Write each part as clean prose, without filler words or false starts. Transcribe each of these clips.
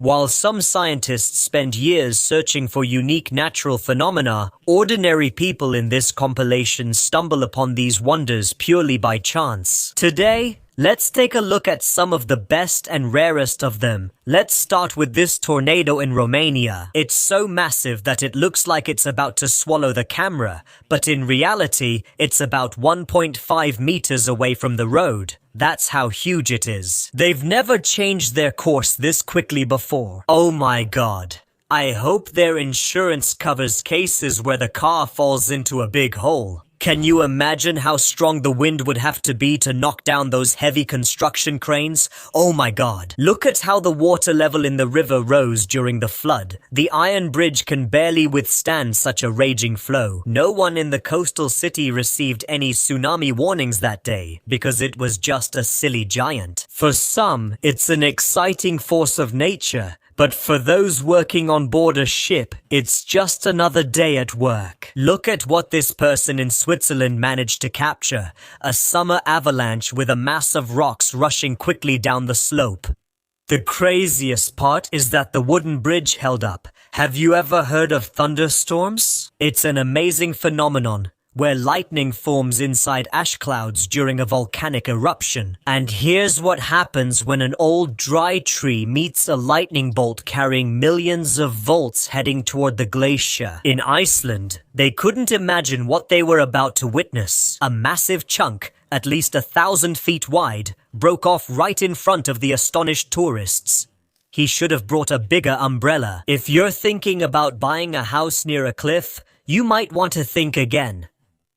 While some scientists spend years searching for unique natural phenomena, ordinary people in this compilation stumble upon these wonders purely by chance. Today, let's take a look at some of the best and rarest of them. Let's start with this tornado in Romania. It's so massive that it looks like it's about to swallow the camera, but in reality, it's about 1.5 meters away from the road. That's how huge it is. They've never changed their course this quickly before. Oh my god. I hope their insurance covers cases where the car falls into a big hole. Can you imagine how strong the wind would have to be to knock down those heavy construction cranes? Oh my god. Look at how the water level in the river rose during the flood. The iron bridge can barely withstand such a raging flow. No one in the coastal city received any tsunami warnings that day because it was just a silly giant. For some, it's an exciting force of nature. But for those working on board a ship, it's just another day at work. Look at what this person in Switzerland managed to capture. A summer avalanche with a mass of rocks rushing quickly down the slope. The craziest part is that the wooden bridge held up. Have you ever heard of thunderstorms? It's an amazing phenomenon where lightning forms inside ash clouds during a volcanic eruption. And here's what happens when an old dry tree meets a lightning bolt carrying millions of volts heading toward the glacier. In Iceland, they couldn't imagine what they were about to witness. A massive chunk, at least 1,000 feet wide, broke off right in front of the astonished tourists. He should have brought a bigger umbrella. If you're thinking about buying a house near a cliff, you might want to think again.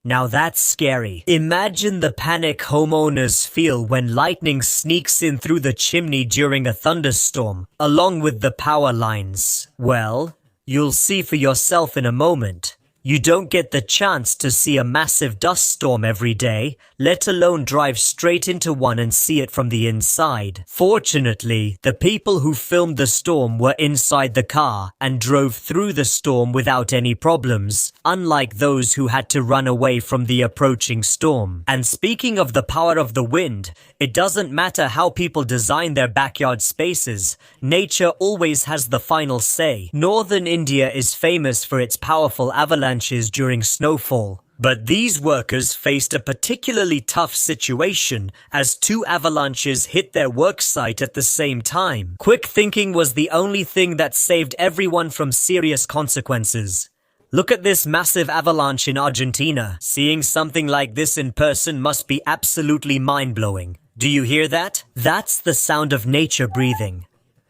Now that's scary. Imagine the panic homeowners feel when lightning sneaks in through the chimney during a thunderstorm, along with the power lines. Well, you'll see for yourself in a moment. You don't get the chance to see a massive dust storm every day, let alone drive straight into one and see it from the inside. Fortunately, the people who filmed the storm were inside the car and drove through the storm without any problems, unlike those who had to run away from the approaching storm. And speaking of the power of the wind, it doesn't matter how people design their backyard spaces, nature always has the final say. Northern India is famous for its powerful avalanches during snowfall. But these workers faced a particularly tough situation as two avalanches hit their work site at the same time. Quick thinking was the only thing that saved everyone from serious consequences. Look at this massive avalanche in Argentina. Seeing something like this in person must be absolutely mind-blowing. Do you hear that? That's the sound of nature breathing.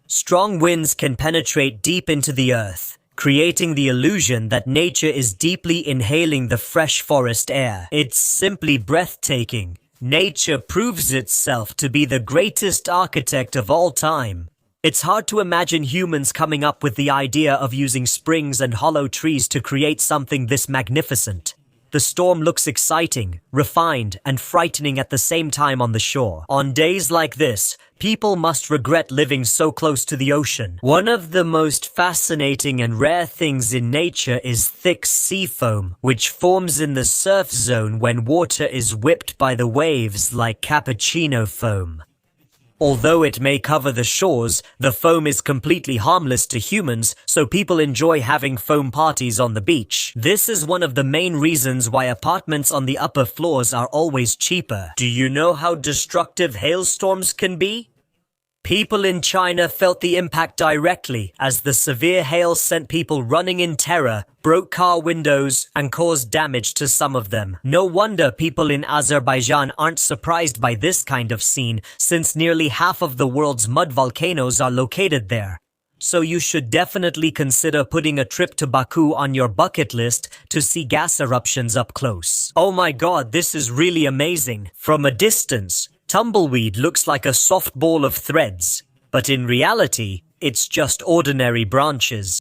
Strong winds can penetrate deep into the earth, creating the illusion that nature is deeply inhaling the fresh forest air. It's simply breathtaking. Nature proves itself to be the greatest architect of all time. It's hard to imagine humans coming up with the idea of using springs and hollow trees to create something this magnificent. The storm looks exciting, refined, and frightening at the same time on the shore. On days like this, people must regret living so close to the ocean. One of the most fascinating and rare things in nature is thick sea foam, which forms in the surf zone when water is whipped by the waves like cappuccino foam. Although it may cover the shores, the foam is completely harmless to humans, so people enjoy having foam parties on the beach. This is one of the main reasons why apartments on the upper floors are always cheaper. Do you know how destructive hailstorms can be? People in China felt the impact directly as the severe hail sent people running in terror, broke car windows, and caused damage to some of them. No wonder people in Azerbaijan aren't surprised by this kind of scene, since nearly half of the world's mud volcanoes are located there. So you should definitely consider putting a trip to Baku on your bucket list to see gas eruptions up close. Oh my god, this is really amazing. From a distance, Tumbleweed looks like a soft ball of threads, but in reality, it's just ordinary branches.